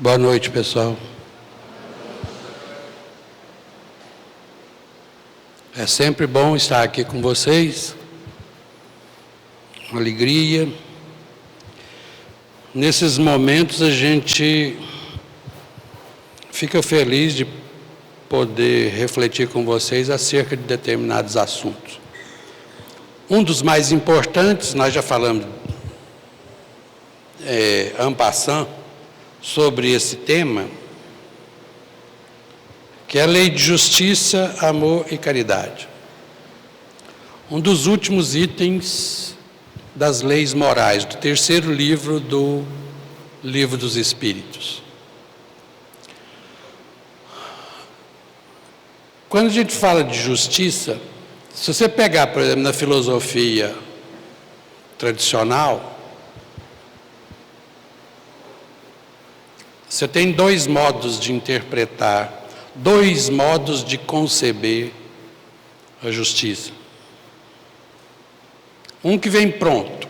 Boa noite, pessoal. É sempre bom estar aqui com vocês. Uma alegria. Nesses momentos a gente fica feliz de poder refletir com vocês acerca de determinados assuntos. Um dos mais importantes, nós já falamos en passant sobre esse tema, que é a lei de justiça, amor e caridade. Um dos últimos itens das leis morais, do terceiro livro do Livro dos Espíritos. Quando a gente fala de justiça, se você pegar, por exemplo, na filosofia tradicional, você tem dois modos de interpretar, dois modos de conceber a justiça. Um que vem pronto,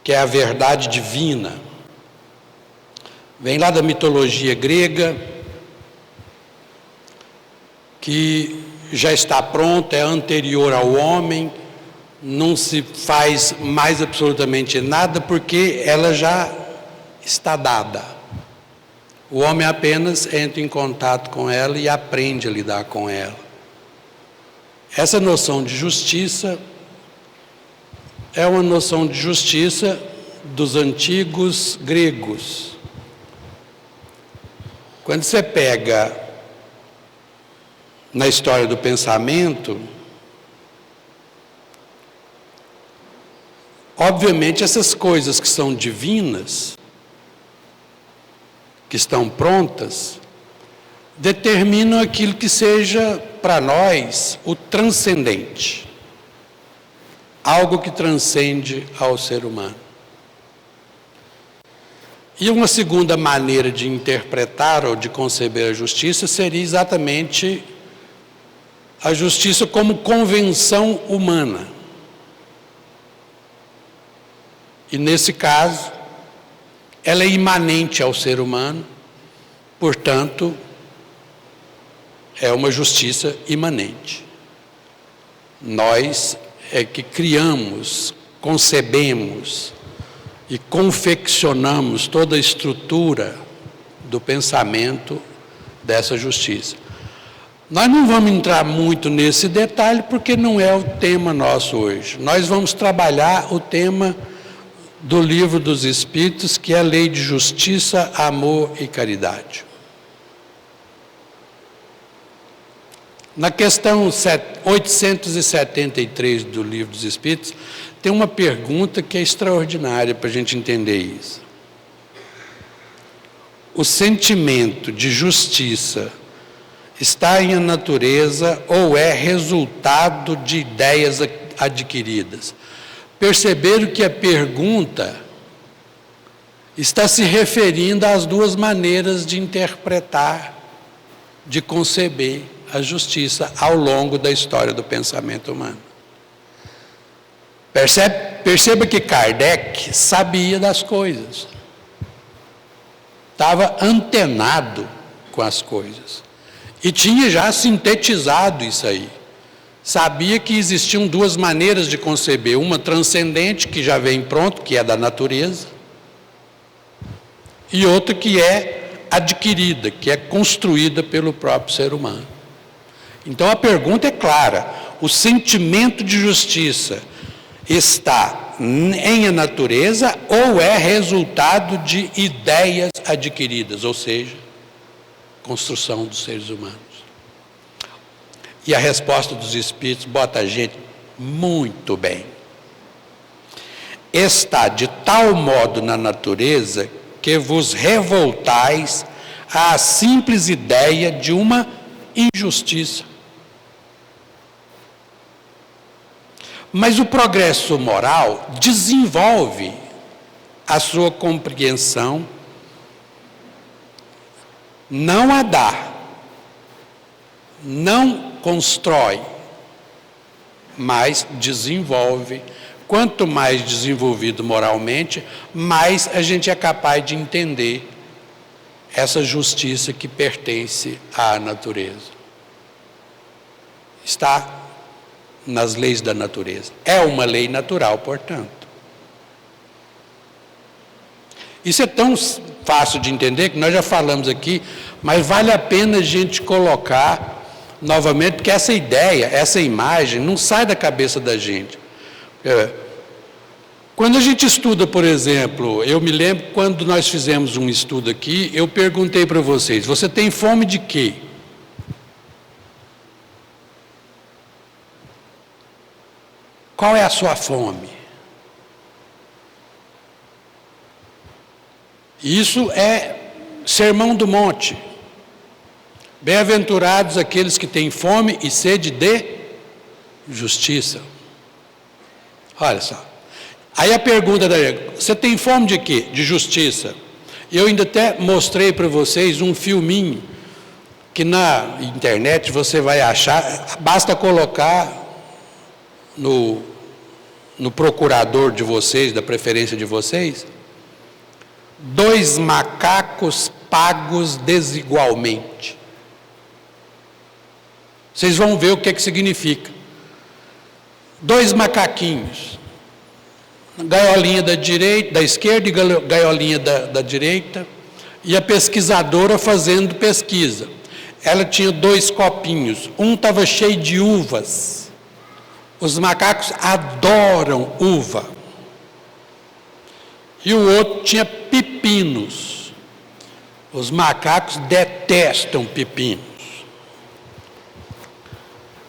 que é a verdade divina, vem lá da mitologia grega, que já está pronta, é anterior ao homem, não se faz mais absolutamente nada porque ela já está dada. O homem apenas entra em contato com ela e aprende a lidar com ela. Essa noção de justiça é uma noção de justiça dos antigos gregos. Quando você pega na história do pensamento, obviamente essas coisas que são divinas, que estão prontas, determinam aquilo que seja para nós o transcendente, algo que transcende ao ser humano. E uma segunda maneira de interpretar ou de conceber a justiça seria exatamente a justiça como convenção humana. E nesse caso, ela é imanente ao ser humano, portanto, é uma justiça imanente. Nós é que criamos, concebemos e confeccionamos toda a estrutura do pensamento dessa justiça. Nós não vamos entrar muito nesse detalhe porque não é o tema nosso hoje. Nós vamos trabalhar o tema do Livro dos Espíritos, que é a lei de justiça, amor e caridade. Na questão 873 do Livro dos Espíritos, tem uma pergunta que é extraordinária para a gente entender isso. O sentimento de justiça está em a natureza ou é resultado de ideias adquiridas? Perceberam que a pergunta está se referindo às duas maneiras de interpretar, de conceber a justiça ao longo da história do pensamento humano. Perceba que Kardec sabia das coisas, estava antenado com as coisas e tinha já sintetizado isso aí. Sabia que existiam duas maneiras de conceber, uma transcendente, que já vem pronto, que é da natureza, e outra que é adquirida, que é construída pelo próprio ser humano. Então a pergunta é clara: o sentimento de justiça está em a natureza ou é resultado de ideias adquiridas, ou seja, construção dos seres humanos? E a resposta dos Espíritos bota a gente muito bem. Está de tal modo na natureza que vos revoltais à simples ideia de uma injustiça. Mas o progresso moral desenvolve a sua compreensão, não a dá, não constrói, mas desenvolve Quanto mais desenvolvido moralmente, mais a gente é capaz de entender essa justiça que pertence à natureza. Está nas leis da natureza. É uma lei natural, portanto. Isso é tão fácil de entender que nós já falamos aqui, mas vale a pena a gente colocar novamente, porque essa ideia, essa imagem não sai da cabeça da gente. Quando a gente estuda, por exemplo, eu me lembro quando nós fizemos um estudo aqui, eu perguntei para vocês, você tem fome de quê? Qual é a sua fome? Isso é Sermão do Monte. Bem-aventurados aqueles que têm fome e sede de justiça. Olha só. Aí a pergunta da você tem fome de quê? De justiça. Eu ainda até mostrei para vocês um filminho que na internet você vai achar, basta colocar no procurador de vocês, da preferência de vocês, 2 macacos pagos desigualmente. Vocês vão ver o que significa. 2 macaquinhos. Gaiolinha da esquerda e gaiolinha da direita, e a pesquisadora fazendo pesquisa. Ela tinha 2 copinhos, um estava cheio de uvas. Os macacos adoram uva. E o outro tinha pepinos. Os macacos detestam pepinos.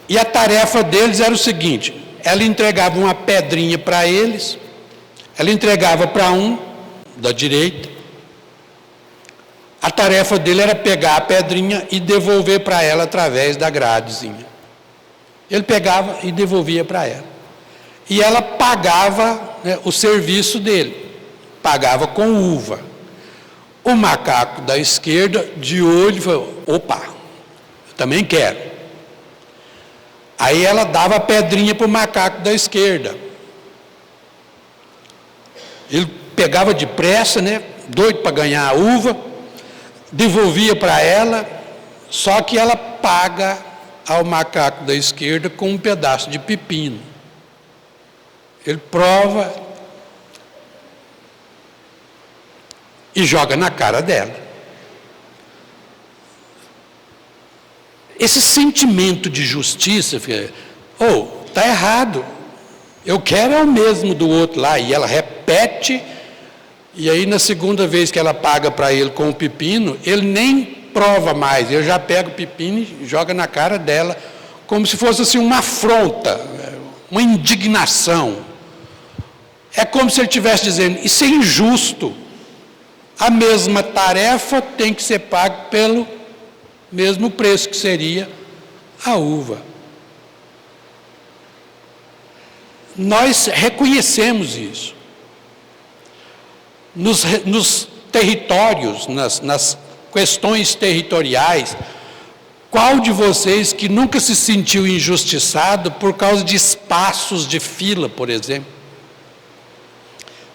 E a tarefa deles era o seguinte, ela entregava uma pedrinha para eles, ela entregava para um, da direita, a tarefa dele era pegar a pedrinha e devolver para ela através da gradezinha. Ele pegava e devolvia para ela. E ela pagava, né, o serviço dele, pagava com uva. O macaco da esquerda, de olho, falou, opa, eu também quero. Aí ela dava a pedrinha para o macaco da esquerda. Ele pegava depressa, né, doido para ganhar a uva, devolvia para ela, só que ela paga ao macaco da esquerda com um pedaço de pepino. Ele prova e joga na cara dela. Esse sentimento de justiça, está errado. Eu quero é o mesmo do outro lá. E ela repete, e aí na segunda vez que ela paga para ele com o pepino, ele nem prova mais. Ele já pega o pepino e joga na cara dela, como se fosse assim uma afronta, uma indignação. É como se ele estivesse dizendo, isso é injusto. A mesma tarefa tem que ser paga pelo mesmo preço, que seria a uva. Nós reconhecemos isso. Nos territórios, nas questões territoriais, qual de vocês que nunca se sentiu injustiçado por causa de espaços de fila, por exemplo?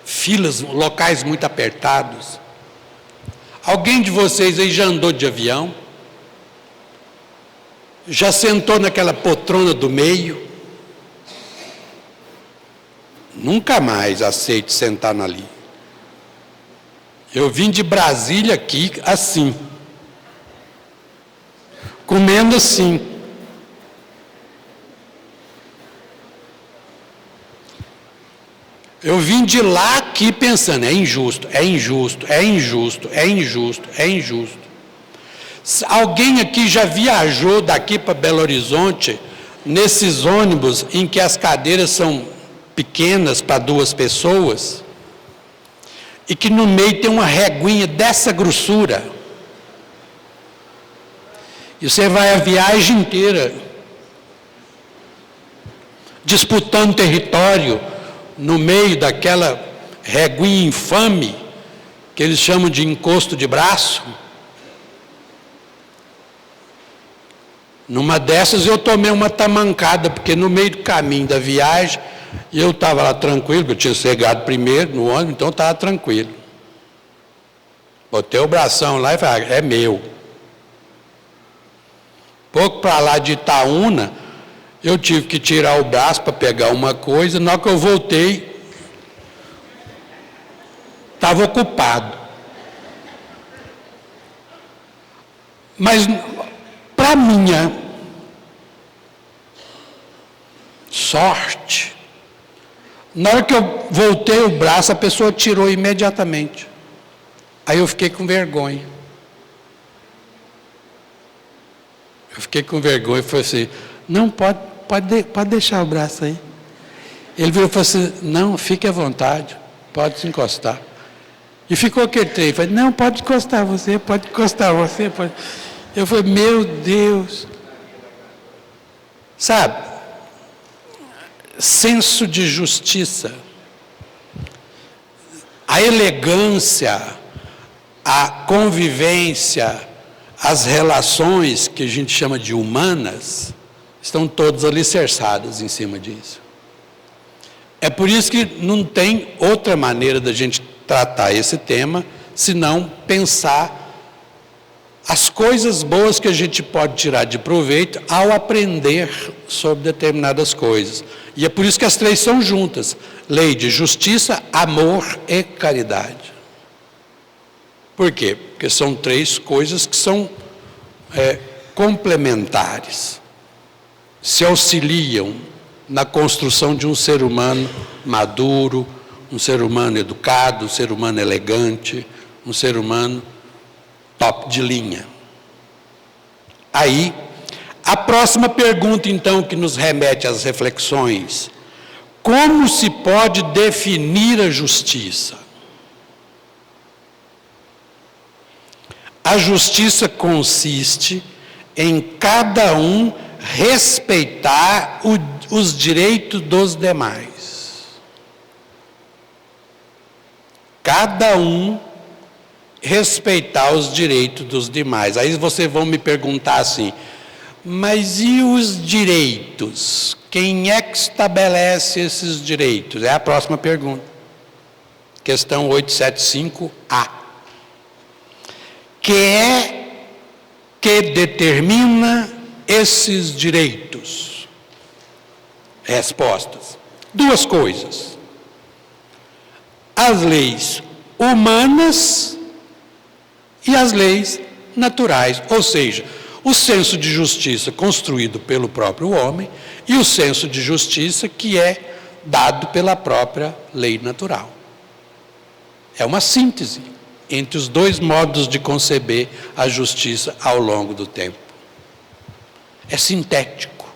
Filas, locais muito apertados. Alguém de vocês aí já andou de avião? Já sentou naquela poltrona do meio? Nunca mais aceito sentar ali. Eu vim de Brasília aqui assim, comendo assim. Eu vim de lá aqui pensando, é injusto, é injusto, é injusto, é injusto, é injusto. Alguém aqui já viajou daqui para Belo Horizonte, nesses ônibus em que as cadeiras são pequenas para 2 pessoas, e que no meio tem uma reguinha dessa grossura, e você vai a viagem inteira disputando território no meio daquela reguinha infame que eles chamam de encosto de braço. Numa dessas eu tomei uma tamancada, porque no meio do caminho da viagem E eu estava lá tranquilo, porque eu tinha chegado primeiro no ônibus, então estava tranquilo. Botei o bração lá e falei, é meu. Pouco para lá de Itaúna, eu tive que tirar o braço para pegar uma coisa, na hora que eu voltei, estava ocupado. Mas, para minha sorte, na hora que eu voltei o braço, a pessoa tirou imediatamente. Aí eu fiquei com vergonha. Eu fiquei com vergonha e falei assim, não, pode deixar o braço aí. Ele virou e falou assim, não, fique à vontade, pode se encostar. E ficou aquele trem, falei, não, pode encostar você, pode encostar você. Pode. Eu falei, meu Deus. Sabe, senso de justiça, a elegância, a convivência, as relações que a gente chama de humanas, estão todas alicerçadas em cima disso. É por isso que não tem outra maneira da gente tratar esse tema, senão pensar as coisas boas que a gente pode tirar de proveito ao aprender sobre determinadas coisas. E é por isso que as três são juntas: lei de justiça, amor e caridade. Por quê? Porque são três coisas que são complementares, se auxiliam na construção de um ser humano maduro, um ser humano educado, um ser humano elegante, um ser humano top de linha. Aí, a próxima pergunta, então, que nos remete às reflexões: como se pode definir a justiça? A justiça consiste em cada um respeitar os direitos dos demais. Cada um respeitar os direitos dos demais. Aí vocês vão me perguntar assim, mas e os direitos? Quem é que estabelece esses direitos? É a próxima pergunta. Questão 875A. Que determina esses direitos? Respostas. Duas coisas. As leis humanas e as leis naturais, ou seja, o senso de justiça construído pelo próprio homem e o senso de justiça que é dado pela própria lei natural. É uma síntese entre os dois modos de conceber a justiça ao longo do tempo. É sintético.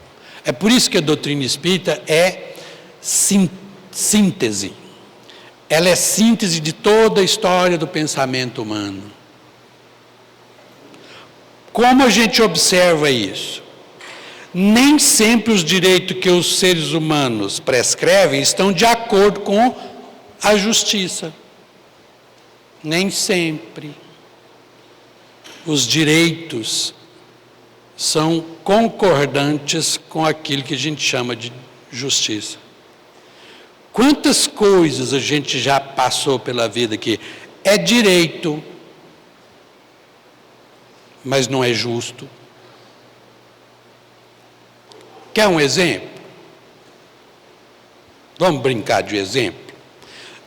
É por isso que a doutrina espírita é síntese. Ela é síntese de toda a história do pensamento humano. Como a gente observa isso? Nem sempre os direitos que os seres humanos prescrevem estão de acordo com a justiça. Nem sempre. Os direitos são concordantes com aquilo que a gente chama de justiça. Quantas coisas a gente já passou pela vida que é direito, mas não é justo? Quer um exemplo? Vamos brincar de exemplo?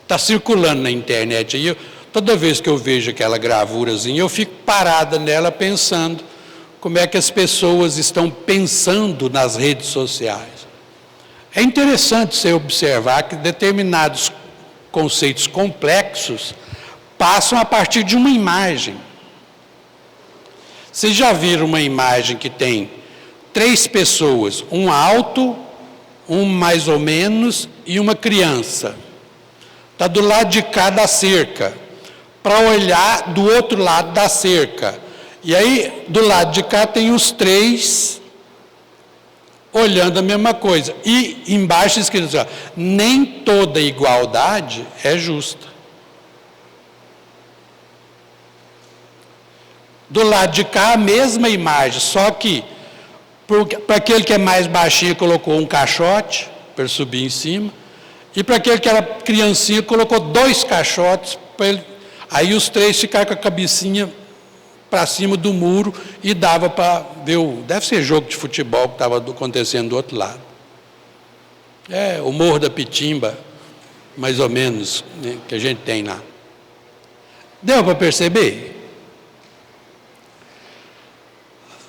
Está circulando na internet aí, toda vez que eu vejo aquela gravurazinha, eu fico parada nela pensando como é que as pessoas estão pensando nas redes sociais. É interessante você observar que determinados conceitos complexos passam a partir de uma imagem. Vocês já viram uma imagem que tem 3 pessoas, um alto, um mais ou menos e uma criança. Está do lado de cá da cerca, para olhar do outro lado da cerca. E aí, do lado de cá tem os 3 olhando a mesma coisa. E embaixo escrito assim, nem toda igualdade é justa. Do lado de cá a mesma imagem, só que para aquele que é mais baixinho colocou um caixote, para ele subir em cima. E para aquele que era criancinha, colocou 2 caixotes, para ele, aí os 3 ficaram com a cabecinha para cima do muro e dava para ver, deve ser jogo de futebol que estava acontecendo do outro lado. O Morro da Pitimba, mais ou menos, né, que a gente tem lá. Deu para perceber?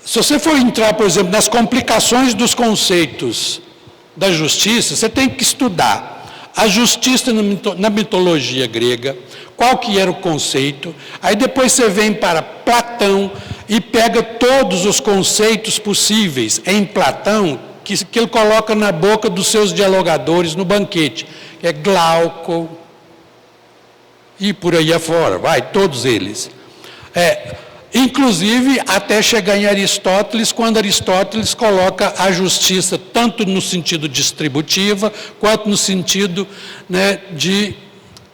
Se você for entrar, por exemplo, nas complicações dos conceitos da justiça, você tem que estudar a justiça na mitologia grega, qual que era o conceito, aí depois você vem para Platão e pega todos os conceitos possíveis em Platão, que ele coloca na boca dos seus dialogadores no banquete, que é Glauco, e por aí afora, vai, todos eles. Inclusive até chegar em Aristóteles, quando Aristóteles coloca a justiça tanto no sentido distributiva, quanto no sentido, né, de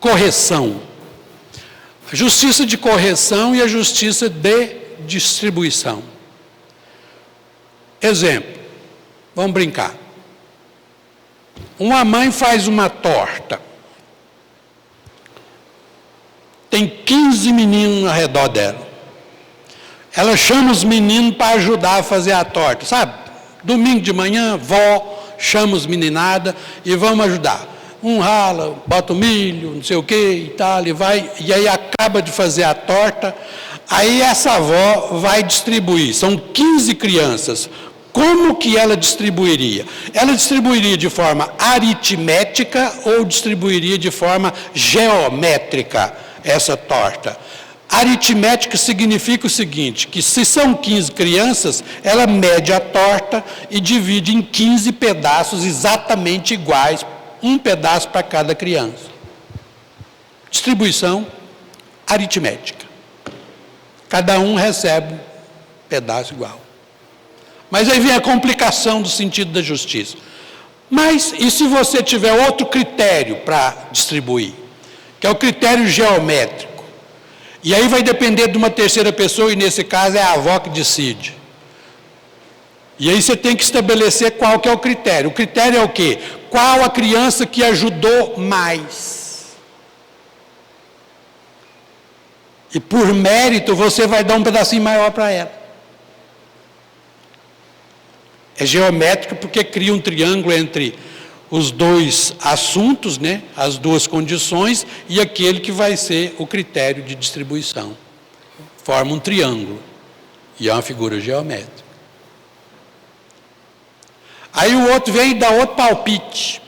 correção. A justiça de correção e a justiça de distribuição. Exemplo, vamos brincar. Uma mãe faz uma torta. Tem 15 meninos ao redor dela. Ela chama os meninos para ajudar a fazer a torta, sabe? Domingo de manhã, vó, chama os meninada e vamos ajudar. Um rala, bota o milho, não sei o que e tal, e vai, e aí acaba de fazer a torta, aí essa avó vai distribuir, são 15 crianças. Como que ela distribuiria? Ela distribuiria de forma aritmética ou distribuiria de forma geométrica essa torta? Aritmética significa o seguinte, que se são 15 crianças, ela mede a torta e divide em 15 pedaços exatamente iguais, um pedaço para cada criança. Distribuição aritmética. Cada um recebe um pedaço igual. Mas aí vem a complicação do sentido da justiça. Mas e se você tiver outro critério para distribuir? Que é o critério geométrico. E aí vai depender de uma terceira pessoa, e nesse caso é a avó que decide. E aí você tem que estabelecer qual que é o critério. O critério é o quê? Qual a criança que ajudou mais? E por mérito você vai dar um pedacinho maior para ela. É geométrico porque cria um triângulo entre os dois assuntos, né, as duas condições, e aquele que vai ser o critério de distribuição. Forma um triângulo, e é uma figura geométrica. Aí o outro vem e dá outro palpite.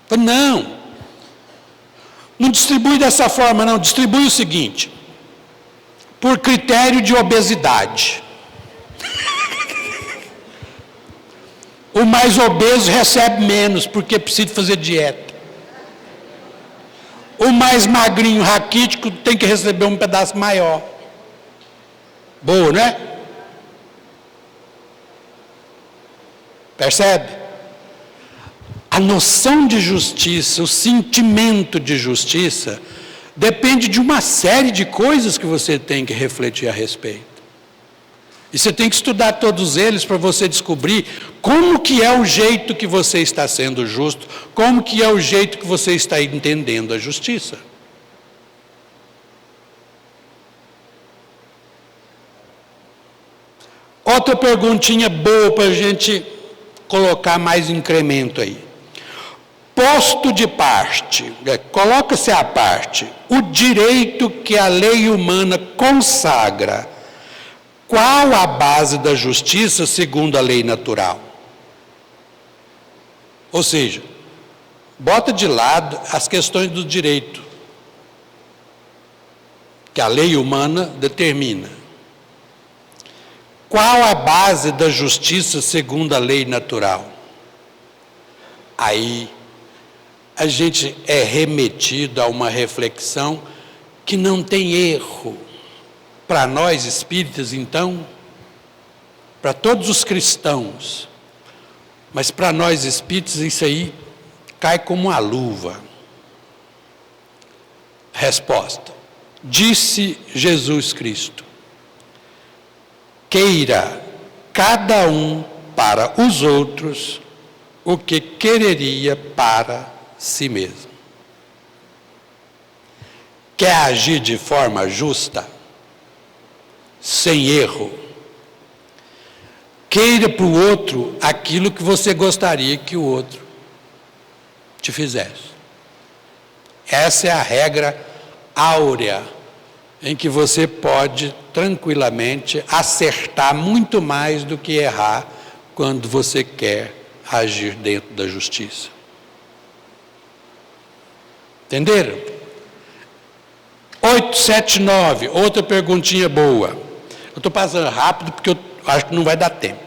Fala, não distribui dessa forma, não, distribui o seguinte, por critério de obesidade. O mais obeso recebe menos, porque precisa fazer dieta. O mais magrinho, raquítico, tem que receber um pedaço maior. Boa, né? Percebe? A noção de justiça, o sentimento de justiça, depende de uma série de coisas que você tem que refletir a respeito. E você tem que estudar todos eles para você descobrir como que é o jeito que você está sendo justo, como que é o jeito que você está entendendo a justiça. Outra perguntinha boa para a gente colocar mais incremento aí. Posto de parte, coloca-se à parte, o direito que a lei humana consagra. Qual a base da justiça segundo a lei natural? Ou seja, bota de lado as questões do direito, que a lei humana determina. Qual a base da justiça segundo a lei natural? Aí a gente é remetido a uma reflexão que não tem erro. Para nós espíritas, então, para todos os cristãos, mas para nós espíritas isso aí cai como uma luva. Resposta: disse Jesus Cristo: queira cada um para os outros o que quereria para si mesmo. Quer agir de forma justa, sem erro. Queira para o outro aquilo que você gostaria que o outro te fizesse. Essa é a regra áurea em que você pode tranquilamente acertar muito mais do que errar quando você quer agir dentro da justiça. Entenderam? 879, outra perguntinha boa. Eu estou passando rápido porque eu acho que não vai dar tempo.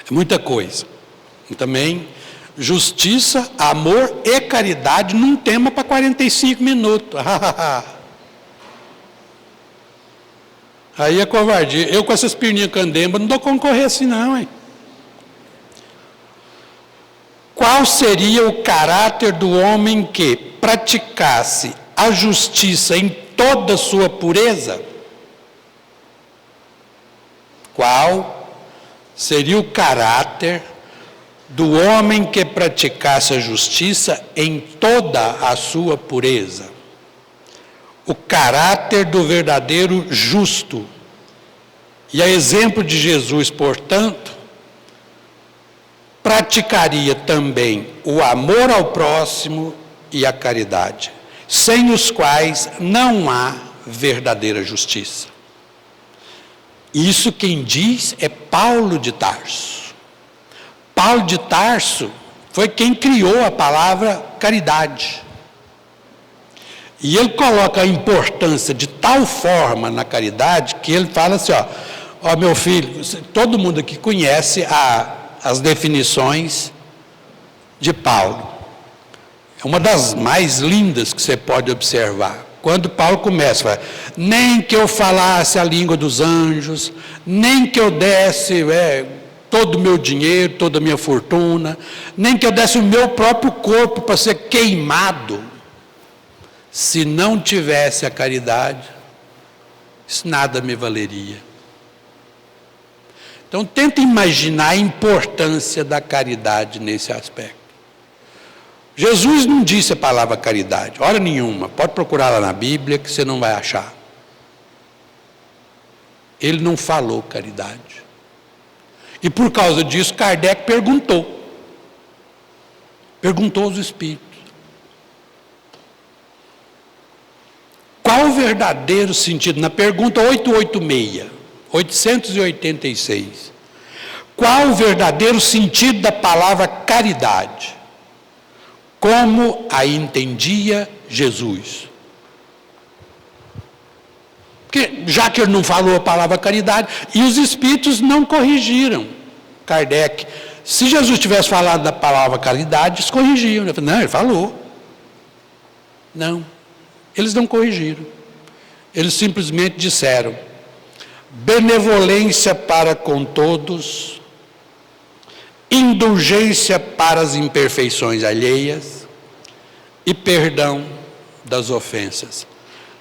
É muita coisa. E também, justiça, amor e caridade num tema para 45 minutos. Aí é covardia. Eu com essas perninhas candembas não dou concorrer assim não, hein? Qual seria o caráter do homem que praticasse a justiça em toda a sua pureza? Qual seria o caráter do homem que praticasse a justiça em toda a sua pureza? O caráter do verdadeiro justo. E a exemplo de Jesus, portanto, praticaria também o amor ao próximo e a caridade, sem os quais não há verdadeira justiça. Isso quem diz é Paulo de Tarso. Paulo de Tarso foi quem criou a palavra caridade. E ele coloca a importância de tal forma na caridade que ele fala assim, ó meu filho, todo mundo aqui conhece as definições de Paulo. É uma das mais lindas que você pode observar. Quando Paulo começa, nem que eu falasse a língua dos anjos, nem que eu desse todo o meu dinheiro, toda a minha fortuna, nem que eu desse o meu próprio corpo para ser queimado, se não tivesse a caridade, isso nada me valeria. Então, tenta imaginar a importância da caridade nesse aspecto. Jesus não disse a palavra caridade, hora nenhuma. Pode procurar lá na Bíblia que você não vai achar. Ele não falou caridade. E por causa disso, Kardec perguntou. Perguntou aos espíritos. Qual o verdadeiro sentido? Na pergunta 886. Qual o verdadeiro sentido da palavra caridade? Como a entendia Jesus? Porque, já que ele não falou a palavra caridade, e os espíritos não corrigiram Kardec. Se Jesus tivesse falado da palavra caridade, eles corrigiam. Não, ele falou. Não, eles não corrigiram. Eles simplesmente disseram: benevolência para com todos, indulgência para as imperfeições alheias e perdão das ofensas.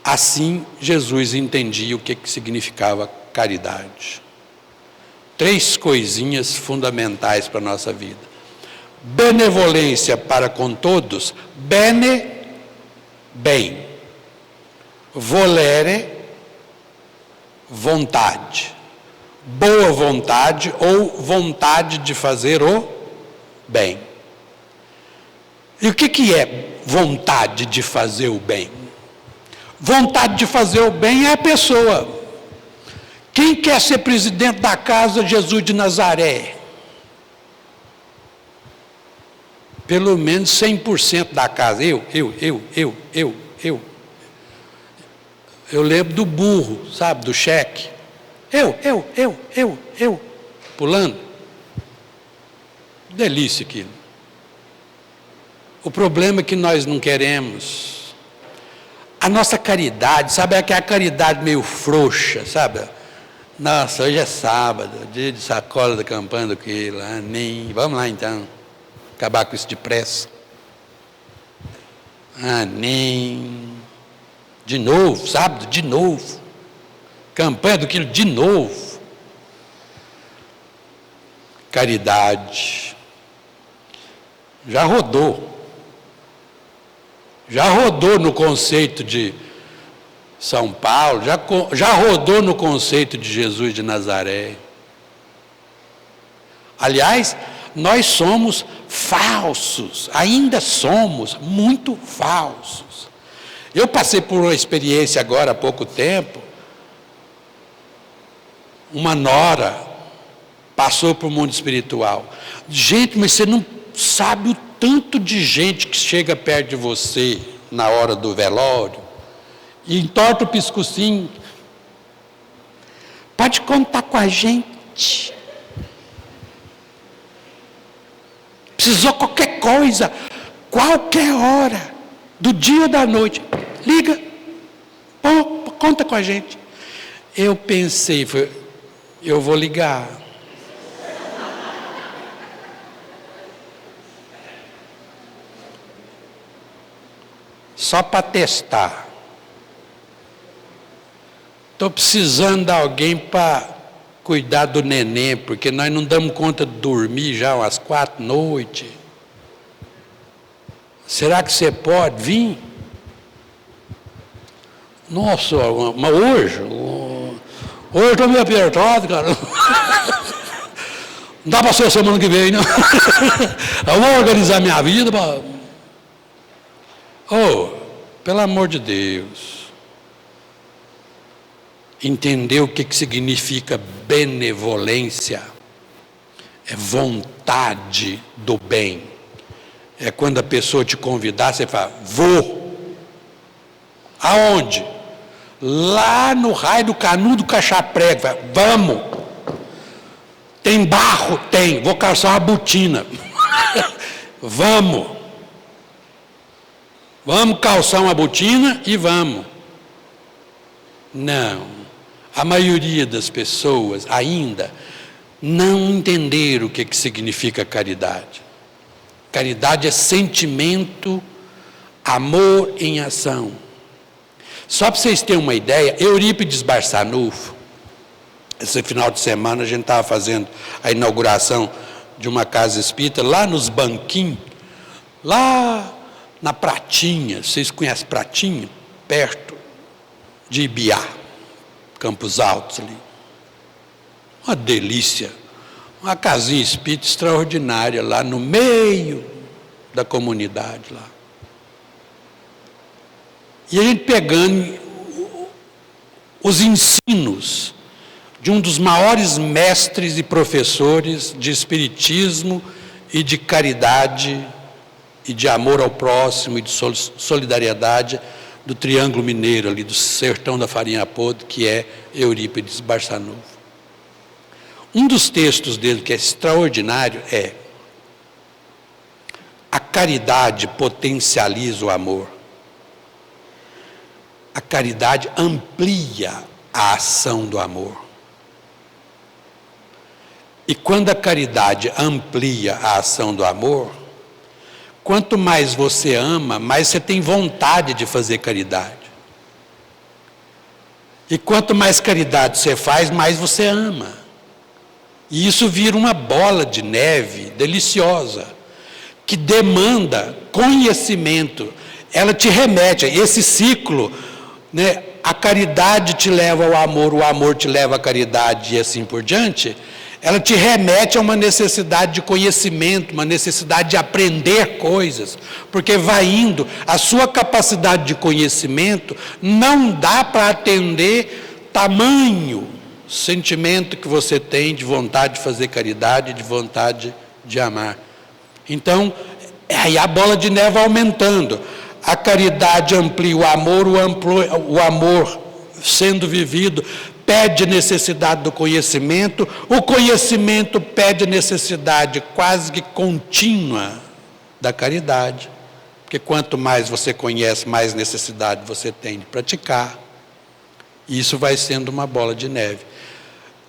Assim, Jesus entendia o que significava caridade. 3 coisinhas fundamentais para a nossa vida. Benevolência para com todos, bene, bem. Volere, vontade. Boa vontade ou vontade de fazer o bem. E o que é vontade de fazer o bem? Vontade de fazer o bem é a pessoa. Quem quer ser presidente da casa Jesus de Nazaré? Pelo menos 100% da casa. Eu. Eu lembro do burro, sabe, do cheque. Eu. Pulando. Delícia aquilo. O problema é que nós não queremos. A nossa caridade, sabe, é que é a caridade meio frouxa, sabe? Nossa, hoje é sábado, dia de sacola da campanha do que lá, nem. Vamos lá então. Acabar com isso depressa. Nem. De novo, sábado, de novo. Campanha do quilo, de novo. Caridade. Já rodou. Já rodou no conceito de São Paulo, já rodou no conceito de Jesus de Nazaré. Aliás, nós somos falsos, ainda somos muito falsos. Eu passei por uma experiência agora há pouco tempo, uma nora passou para o mundo espiritual. Gente, mas você não sabe o tanto de gente que chega perto de você na hora do velório e entorta o pescocinho. Pode contar com a gente. Precisou qualquer coisa, qualquer hora, do dia ou da noite, liga, conta com a gente. Eu pensei, eu vou ligar. Só para testar. Estou precisando de alguém para cuidar do neném, porque nós não damos conta de dormir já umas 4 noites. Será que você pode vir? Nossa, mas hoje eu estou meio apertado, cara. Não dá para ser semana que vem, não. Eu vou organizar minha vida para... Oh, pelo amor de Deus. Entender o que significa benevolência? É vontade do bem. É quando a pessoa te convidar, você fala, vou. Aonde? Lá no raio do Canudo Cachaprego. Vamos. Tem barro? Tem. Vou calçar uma botina. Vamos. Vamos calçar uma botina e vamos. Não. A maioria das pessoas ainda não entenderam o que significa caridade. Caridade é sentimento, amor em ação. Só para vocês terem uma ideia, Eurípides Barçanufo, esse final de semana a gente estava fazendo a inauguração de uma casa espírita lá nos Banquinhos, lá na Pratinha, vocês conhecem Pratinha? Perto de Ibiá, Campos Altos ali. Uma delícia, uma casinha espírita extraordinária lá no meio da comunidade lá. E a gente pegando os ensinos de um dos maiores mestres e professores de espiritismo e de caridade e de amor ao próximo e de solidariedade do Triângulo Mineiro, ali do sertão da farinha podre, que é Eurípides Barçanufo. Um dos textos dele que é extraordinário é: a caridade potencializa o amor. A caridade amplia a ação do amor. E quando a caridade amplia a ação do amor, quanto mais você ama, mais você tem vontade de fazer caridade. E quanto mais caridade você faz, mais você ama. E isso vira uma bola de neve deliciosa, que demanda conhecimento. Ela te remete a esse ciclo, né? A caridade te leva ao amor, o amor te leva à caridade e assim por diante. Ela te remete a uma necessidade de conhecimento, uma necessidade de aprender coisas, porque vai indo, a sua capacidade de conhecimento não dá para atender tamanho sentimento que você tem de vontade de fazer caridade, de vontade de amar. Então, aí a bola de neve aumentando. A caridade amplia o amor sendo vivido pede necessidade do conhecimento, o conhecimento pede necessidade quase que contínua da caridade, porque quanto mais você conhece, mais necessidade você tem de praticar. Isso vai sendo uma bola de neve.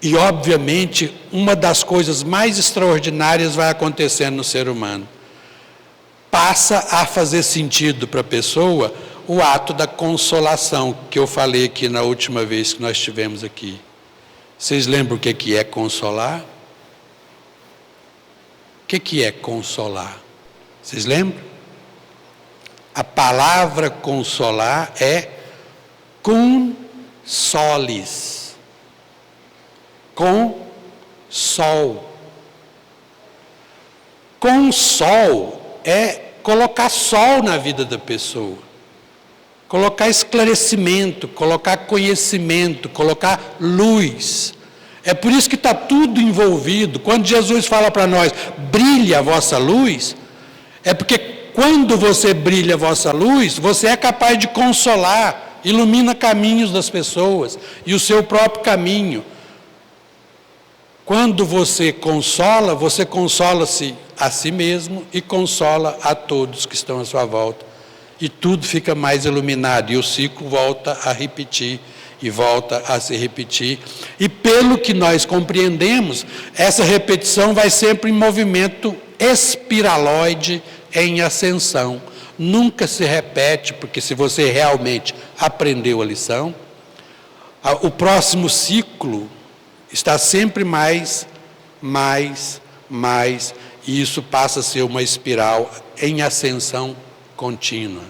E, obviamente, uma das coisas mais extraordinárias vai acontecendo no ser humano. Passa a fazer sentido para a pessoa o ato da consolação, que eu falei aqui na última vez que nós estivemos aqui. Vocês lembram o que é consolar? O que é consolar? Vocês lembram? A palavra consolar é consolis. Com sol. Consol é colocar sol na vida da pessoa. Colocar esclarecimento, colocar conhecimento, colocar luz. É por isso que está tudo envolvido. Quando Jesus fala para nós, brilha a vossa luz, é porque quando você brilha a vossa luz, você é capaz de consolar, ilumina caminhos das pessoas e o seu próprio caminho. Quando você consola-se a si mesmo e consola a todos que estão à sua volta. E tudo fica mais iluminado, e o ciclo volta a repetir, e volta a se repetir. E pelo que nós compreendemos, essa repetição vai sempre em movimento espiraloide em ascensão. Nunca se repete, porque se você realmente aprendeu a lição, o próximo ciclo está sempre mais, e isso passa a ser uma espiral em ascensão contínua.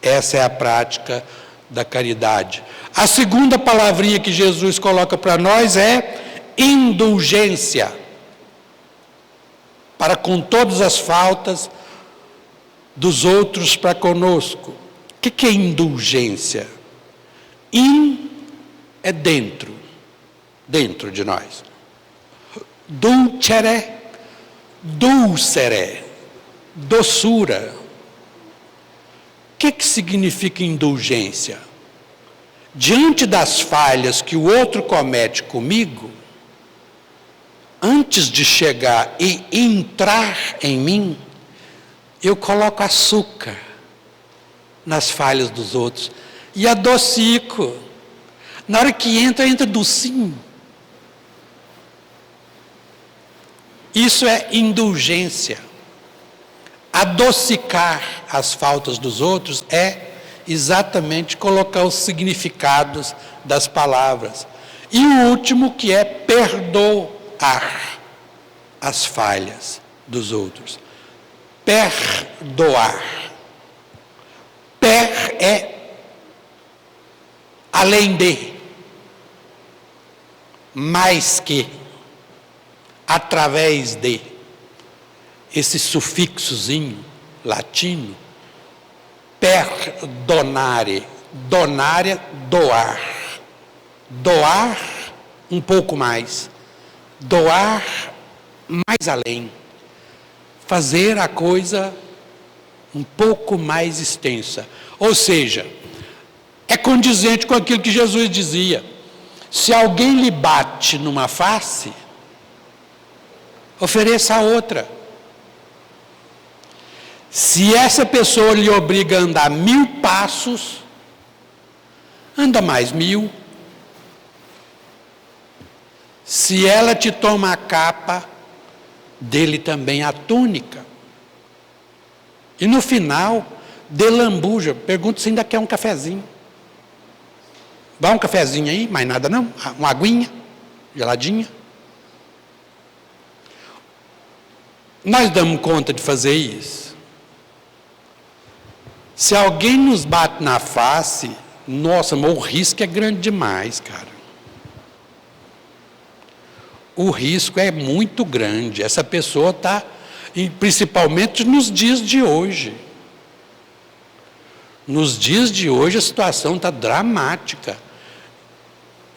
Essa é a prática da caridade. A segunda palavrinha que Jesus coloca para nós é indulgência. Para com todas as faltas dos outros para conosco. O que é indulgência? In é dentro de nós. Dulcere, dulcere, doçura. O que significa indulgência? Diante das falhas que o outro comete comigo, antes de chegar e entrar em mim, eu coloco açúcar nas falhas dos outros e adocico. Na hora que entra docinho. Isso é indulgência. Adocicar as faltas dos outros é exatamente colocar os significados das palavras. E o último, que é perdoar as falhas dos outros. Perdoar. Per é além de, mais que, através de. Esse sufixozinho latino, perdonare, donare, doar. Doar um pouco mais. Doar mais além. Fazer a coisa um pouco mais extensa. Ou seja, é condizente com aquilo que Jesus dizia. Se alguém lhe bate numa face, ofereça a outra. Se essa pessoa lhe obriga a andar 1000 passos, anda mais 1000. Se ela te toma a capa, dê-lhe também a túnica. E no final, dê lambuja. Pergunta se ainda quer um cafezinho. Dá um cafezinho aí, mais nada não? Uma aguinha, geladinha. Nós damos conta de fazer isso? Se alguém nos bate na face, nossa, mas o risco é grande demais, cara. O risco é muito grande. Essa pessoa está, principalmente nos dias de hoje. Nos dias de hoje a situação está dramática.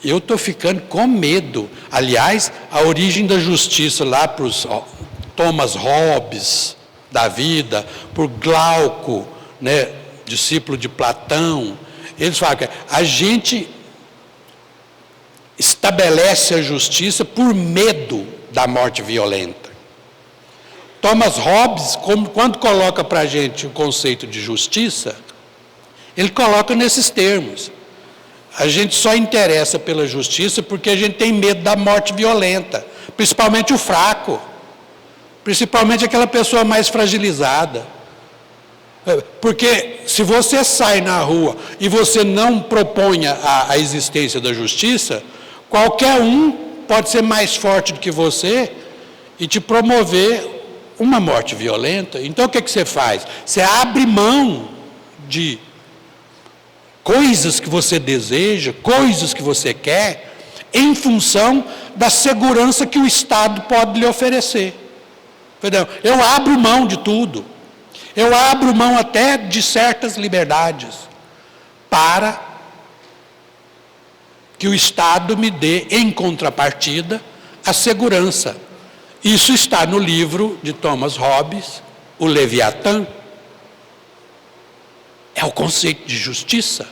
Eu estou ficando com medo. Aliás, a origem da justiça lá para os Thomas Hobbes da vida, por Glauco, né, discípulo de Platão, eles falam que a gente estabelece a justiça por medo da morte violenta. Thomas Hobbes, quando coloca para a gente o conceito de justiça, ele coloca nesses termos. A gente só interessa pela justiça porque a gente tem medo da morte violenta, principalmente o fraco, principalmente aquela pessoa mais fragilizada. Porque se você sai na rua e você não propõe a existência da justiça, qualquer um pode ser mais forte do que você e te promover uma morte violenta, então o que você faz? Você abre mão de coisas que você deseja, coisas que você quer, em função da segurança que o Estado pode lhe oferecer. Entendeu? Eu abro mão de tudo. Eu abro mão até de certas liberdades para que o Estado me dê, em contrapartida, a segurança. Isso está no livro de Thomas Hobbes, O Leviatã. É o conceito de justiça.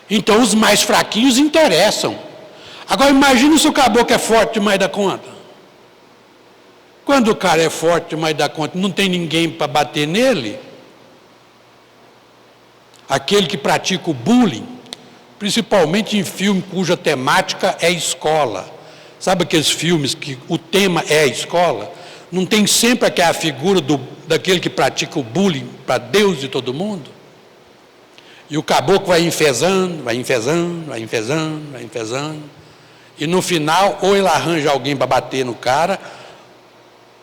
Então os mais fraquinhos interessam. Agora imagine se o caboclo é forte demais da conta. Quando o cara é forte demais da conta, não tem ninguém para bater nele. Aquele que pratica o bullying, principalmente em filme cuja temática é escola. Sabe aqueles filmes que o tema é a escola? Não tem sempre aquela figura daquele que pratica o bullying para Deus e todo mundo? E o caboclo vai enfesando, vai enfesando, vai enfesando, vai enfesando. E no final, ou ele arranja alguém para bater no cara,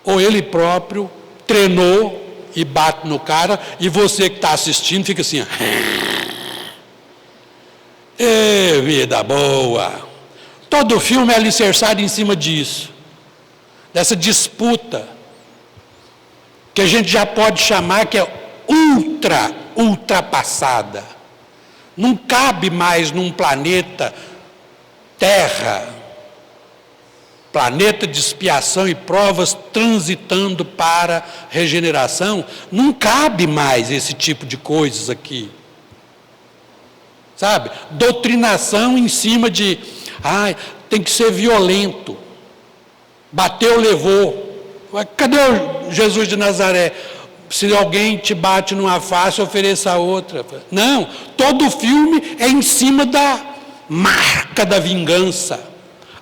ou ele próprio treinou e bate no cara, e você que está assistindo fica assim, vida boa. Todo filme é alicerçado em cima disso, dessa disputa, que a gente já pode chamar que é ultrapassada. Não cabe mais num planeta Terra, planeta de expiação e provas transitando para regeneração, não cabe mais esse tipo de coisas aqui. Sabe? Doutrinação em cima de, tem que ser violento. Bateu, levou. Cadê o Jesus de Nazaré? Se alguém te bate numa face, ofereça a outra. Não, todo filme é em cima da marca da vingança.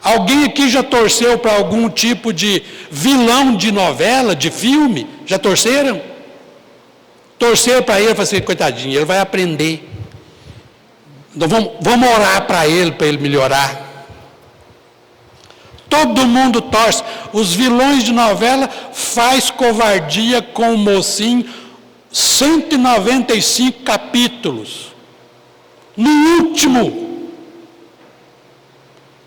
Alguém aqui já torceu para algum tipo de vilão de novela, de filme? Já torceram? Torceram para ele, assim, coitadinho, ele vai aprender. Então vamos orar para ele melhorar. Todo mundo torce. Os vilões de novela faz covardia com o mocinho, 195 capítulos. No último,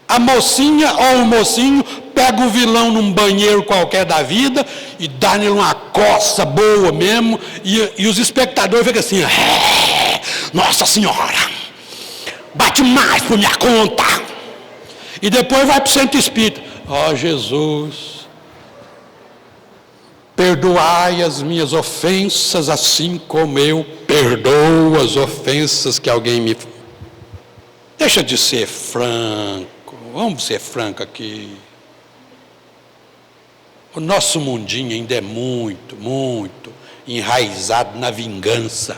a mocinha ou o mocinho pega o vilão num banheiro qualquer da vida e dá nele uma coça boa mesmo, e os espectadores ficam assim, nossa senhora, bate mais por minha conta. E depois vai para o centro espírita. Jesus, perdoai as minhas ofensas, assim como eu perdoo as ofensas que alguém me... Deixa de ser franco, vamos ser franco aqui. O nosso mundinho ainda é muito, muito enraizado na vingança.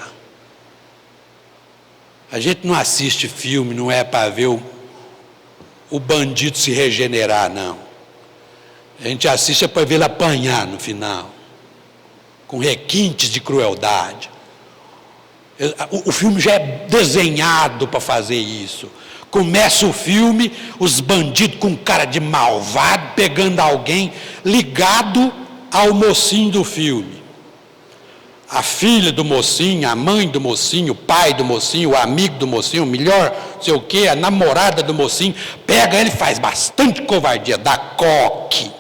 A gente não assiste filme, não é para ver o bandido se regenerar, não. A gente assiste para ver ele apanhar no final, com requintes de crueldade. O filme já é desenhado para fazer isso. Começa o filme, os bandidos com cara de malvado, pegando alguém ligado ao mocinho do filme. A filha do mocinho, a mãe do mocinho, o pai do mocinho, o amigo do mocinho, o melhor, não sei o quê, a namorada do mocinho, pega ele e faz bastante covardia, dá coque,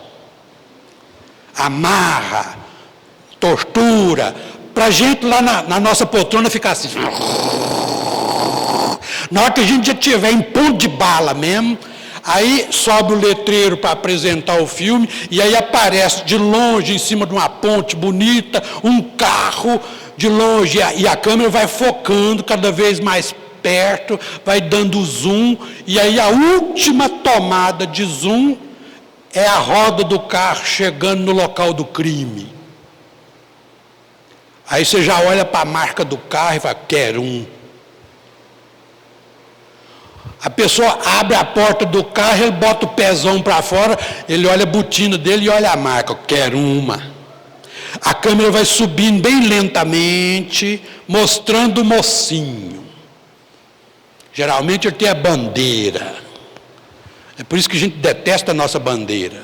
amarra, tortura, para a gente lá na nossa poltrona ficar assim. Na hora que a gente já estiver em ponto de bala mesmo, aí sobe o letreiro para apresentar o filme, e aí aparece de longe, em cima de uma ponte bonita, um carro de longe, e a câmera vai focando cada vez mais perto, vai dando zoom, e aí a última tomada de zoom é a roda do carro chegando no local do crime. Aí você já olha para a marca do carro e fala, quero um. A pessoa abre a porta do carro, ele bota o pezão para fora, ele olha a botina dele e olha a marca, eu quero uma. A câmera vai subindo bem lentamente, mostrando o mocinho. Geralmente ele tem a bandeira. É por isso que a gente detesta a nossa bandeira.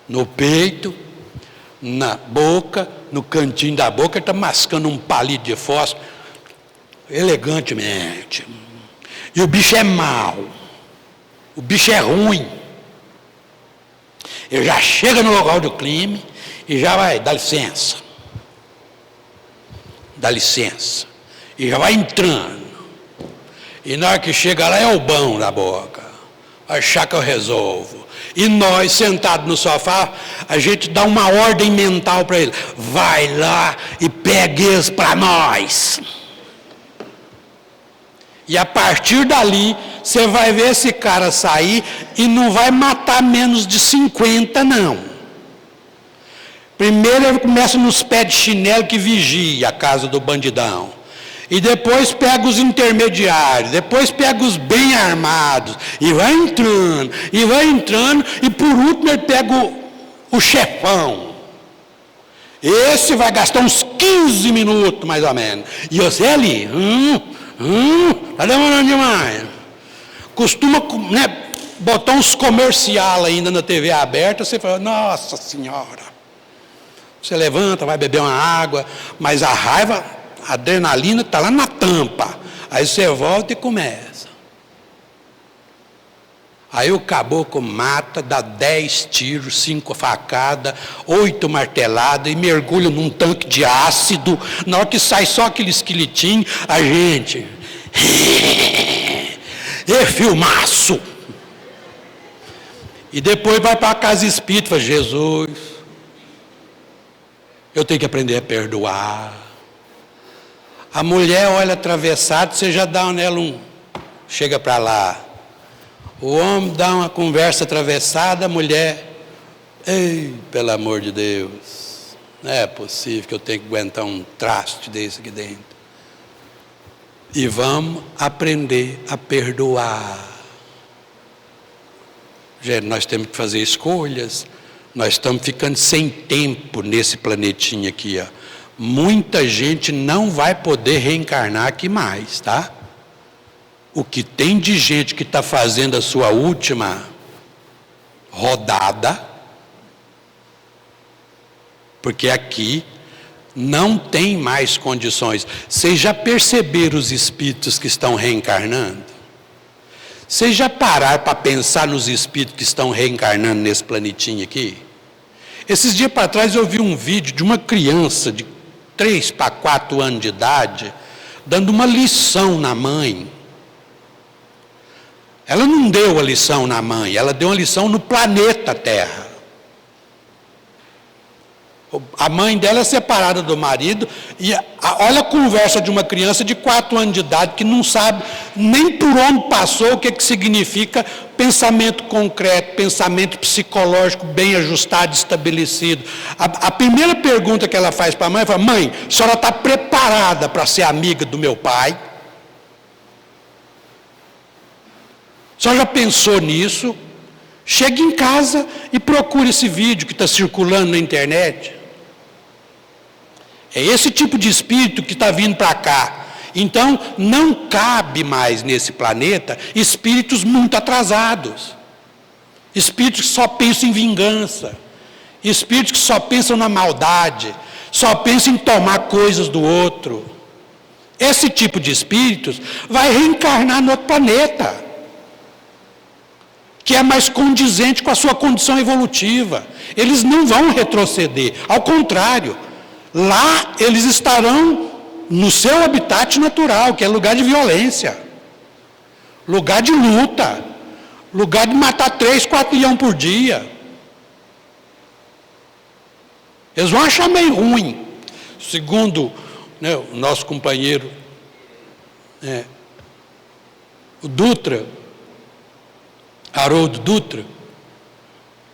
no peito, na boca, no cantinho da boca, ele está mascando um palito de fósforo, elegantemente. E o bicho é mau, o bicho é ruim. Ele já chega no local do crime e já vai, dá licença, e já vai entrando. E na hora que chega lá é o bom da boca, vai achar que eu resolvo. E nós, sentados no sofá, a gente dá uma ordem mental para ele: vai lá e pega eles para nós. E a partir dali, você vai ver esse cara sair e não vai matar menos de 50, não. Primeiro ele começa nos pés de chinelo que vigia a casa do bandidão. E depois pega os intermediários, depois pega os bem armados, e vai entrando, e por último ele pega o chefão. Esse vai gastar uns 15 minutos, mais ou menos. E você ali, tá demorando demais. Costuma, né, botar uns comercial ainda na TV aberta, você fala, nossa senhora. Você levanta, vai beber uma água, mas a raiva... A adrenalina está lá na tampa. Aí você volta e começa. Aí o caboclo mata, dá 10 tiros, 5 facadas, 8 marteladas e mergulha num tanque de ácido. Na hora que sai só aquele esqueletinho, a gente... E filmaço! E depois vai para a casa espírita e fala, Jesus, eu tenho que aprender a perdoar. A mulher olha atravessado, você já dá nela chega para lá. O homem dá uma conversa atravessada, a mulher, ei, pelo amor de Deus, não é possível que eu tenha que aguentar um traste desse aqui dentro. E vamos aprender a perdoar. Gente, nós temos que fazer escolhas, nós estamos ficando sem tempo nesse planetinha aqui, ó. Muita gente não vai poder reencarnar aqui mais, tá? O que tem de gente que está fazendo a sua última rodada, porque aqui não tem mais condições. Vocês já perceberam os espíritos que estão reencarnando? Vocês já pararam para pensar nos espíritos que estão reencarnando nesse planetinho aqui? Esses dias para trás eu vi um vídeo de uma criança de 3 para 4 anos de idade, dando uma lição na mãe. Ela não deu a lição na mãe, ela deu uma lição no planeta Terra. A mãe dela é separada do marido, e olha a conversa de uma criança de 4 anos de idade, que não sabe nem por onde passou o que significa pensamento concreto, pensamento psicológico bem ajustado, estabelecido. A primeira pergunta que ela faz para a mãe, fala, mãe, a senhora está preparada para ser amiga do meu pai? A senhora já pensou nisso? Chegue em casa e procure esse vídeo que está circulando na internet. É esse tipo de espírito que está vindo para cá. Então, não cabe mais nesse planeta espíritos muito atrasados. Espíritos que só pensam em vingança. Espíritos que só pensam na maldade. Só pensam em tomar coisas do outro. Esse tipo de espíritos vai reencarnar no outro planeta, que é mais condizente com a sua condição evolutiva. Eles não vão retroceder. Ao contrário, lá eles estarão no seu habitat natural, que é lugar de violência, lugar de luta, lugar de matar 3, 4 leões por dia. Eles vão achar meio ruim. Segundo, né, o nosso companheiro, o Dutra, Haroldo Dutra,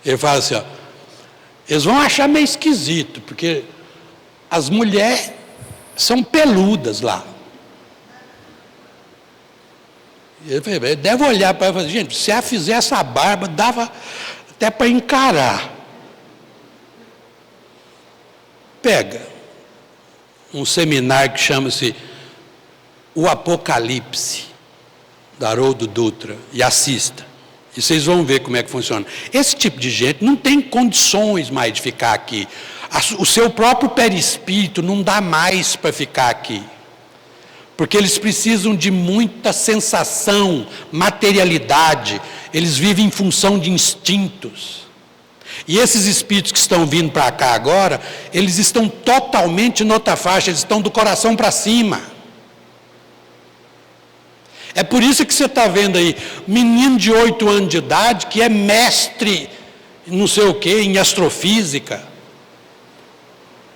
ele fala assim, ó, eles vão achar meio esquisito, porque as mulheres são peludas lá. Ele deve olhar para ela e falar, gente, se ela fizer essa barba, dava até para encarar. Pega um seminário que chama-se O Apocalipse, da Haroldo Dutra, e assista. E vocês vão ver como é que funciona. Esse tipo de gente não tem condições mais de ficar aqui. O seu próprio perispírito não dá mais para ficar aqui. Porque eles precisam de muita sensação, materialidade. Eles vivem em função de instintos. E esses espíritos que estão vindo para cá agora, eles estão totalmente em outra faixa, eles estão do coração para cima. É por isso que você está vendo aí, menino de 8 anos de idade, que é mestre, não sei o quê, em astrofísica.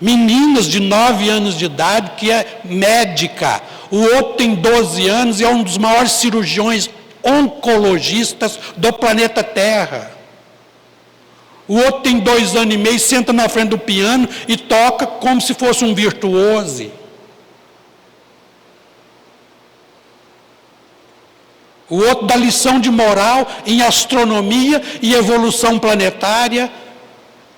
Meninas de 9 anos de idade, que é médica. O outro tem 12 anos e é um dos maiores cirurgiões oncologistas do planeta Terra. O outro tem 2 anos e meio, senta na frente do piano e toca como se fosse um virtuose. O outro dá lição de moral em astronomia e evolução planetária.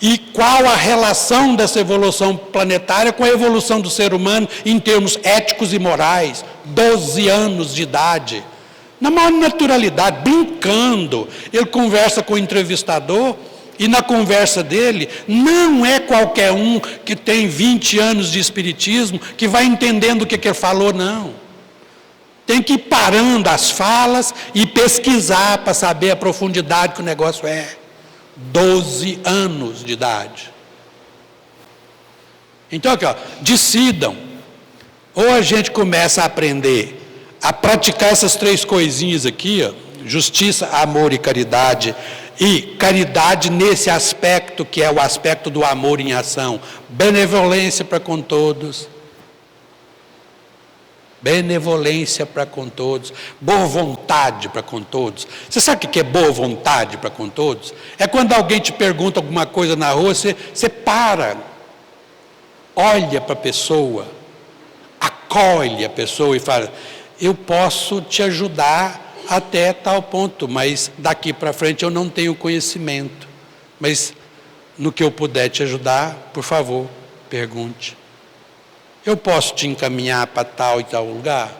E qual a relação dessa evolução planetária com a evolução do ser humano em termos éticos e morais? 12 anos de idade. Na maior naturalidade, brincando. Ele conversa com o entrevistador e na conversa dele, não é qualquer um que tem 20 anos de espiritismo que vai entendendo o que ele falou, não. Tem que ir parando as falas e pesquisar para saber a profundidade que o negócio é. 12 anos de idade. Então aqui, ó, decidam. Ou a gente começa a aprender a praticar essas 3 coisinhas aqui, ó, justiça, amor e caridade. E caridade nesse aspecto que é o aspecto do amor em ação. Benevolência para com todos. Benevolência para com todos, boa vontade para com todos. Você sabe o que é boa vontade para com todos? É quando alguém te pergunta alguma coisa na rua, você para, olha para a pessoa, acolhe a pessoa e fala, eu posso te ajudar até tal ponto, mas daqui para frente eu não tenho conhecimento. Mas no que eu puder te ajudar, por favor, pergunte. Eu posso te encaminhar para tal e tal lugar?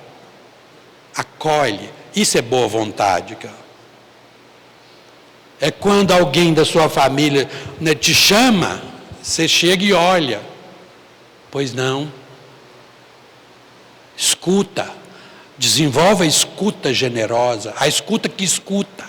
Acolhe. Isso é boa vontade, cara. É quando alguém da sua família, né, te chama, você chega e olha. Pois não. Escuta. Desenvolve a escuta generosa. A escuta que escuta.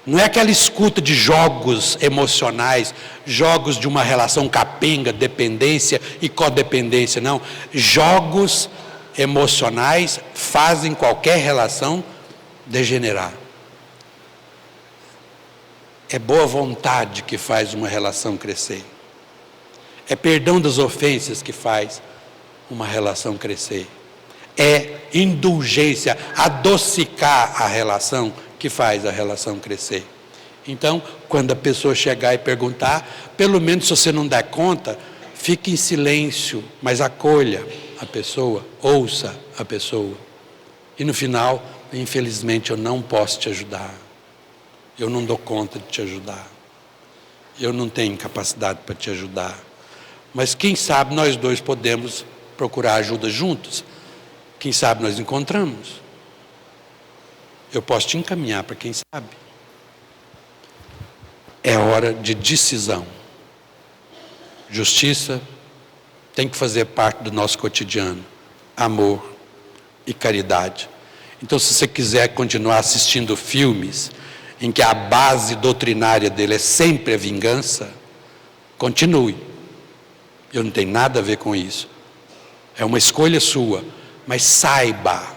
Não é aquela escuta de jogos emocionais, jogos de uma relação capenga, dependência e codependência, não. Jogos emocionais fazem qualquer relação degenerar. É boa vontade que faz uma relação crescer. É perdão das ofensas que faz uma relação crescer. É indulgência, adocicar a relação que faz a relação crescer. Então, quando a pessoa chegar e perguntar, pelo menos se você não der conta, fique em silêncio, mas acolha a pessoa, ouça a pessoa. E no final, infelizmente, eu não posso te ajudar. Eu não dou conta de te ajudar. Eu não tenho capacidade para te ajudar. Mas quem sabe nós dois podemos procurar ajuda juntos? Quem sabe nós encontramos? Eu posso te encaminhar para quem sabe. É hora de decisão. Justiça tem que fazer parte do nosso cotidiano. Amor e caridade. Então, se você quiser continuar assistindo filmes em que a base doutrinária dele é sempre a vingança, continue. Eu não tenho nada a ver com isso. É uma escolha sua. Mas saiba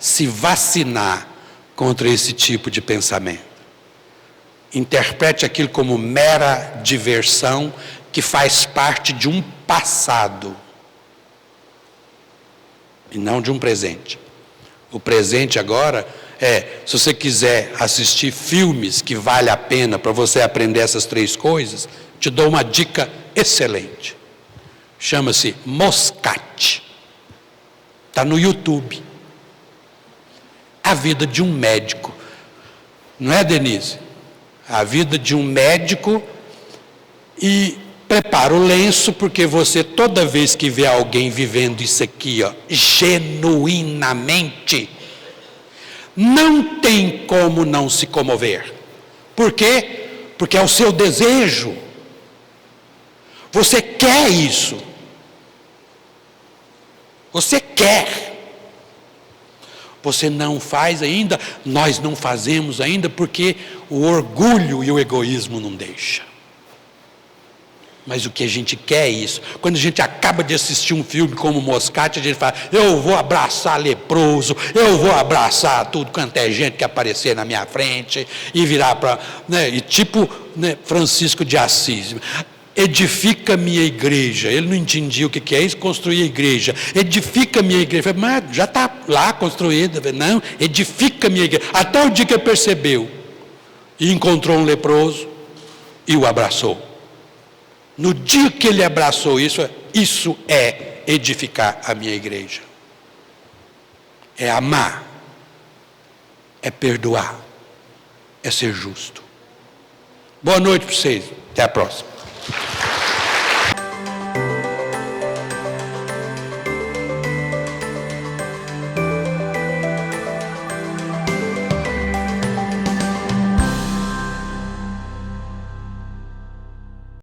se vacinar contra esse tipo de pensamento. Interprete aquilo como mera diversão que faz parte de um passado e não de um presente. O presente agora é, se você quiser assistir filmes que vale a pena para você aprender essas 3 coisas, te dou uma dica excelente. Chama-se Moscate. Está no YouTube. A vida de um médico. Não é, Denise? A vida de um médico. E prepara o lenço, porque você, toda vez que vê alguém vivendo isso aqui, ó, genuinamente, não tem como não se comover. Por quê? Porque é o seu desejo. Você quer isso. Você quer. Você não faz ainda, nós não fazemos ainda, porque o orgulho e o egoísmo não deixam. Mas o que a gente quer é isso. Quando a gente acaba de assistir um filme como Moscate, a gente fala, eu vou abraçar leproso, eu vou abraçar tudo quanto é gente que aparecer na minha frente, e virar para, e tipo, Francisco de Assis, edifica minha igreja. Ele não entendia o que é isso, construir a igreja. Edifica minha igreja. Mas já está lá construída. Não, edifica minha igreja. Até o dia que ele percebeu e encontrou um leproso e o abraçou. No dia que ele abraçou isso é edificar a minha igreja. É amar, é perdoar, é ser justo. Boa noite para vocês, até a próxima.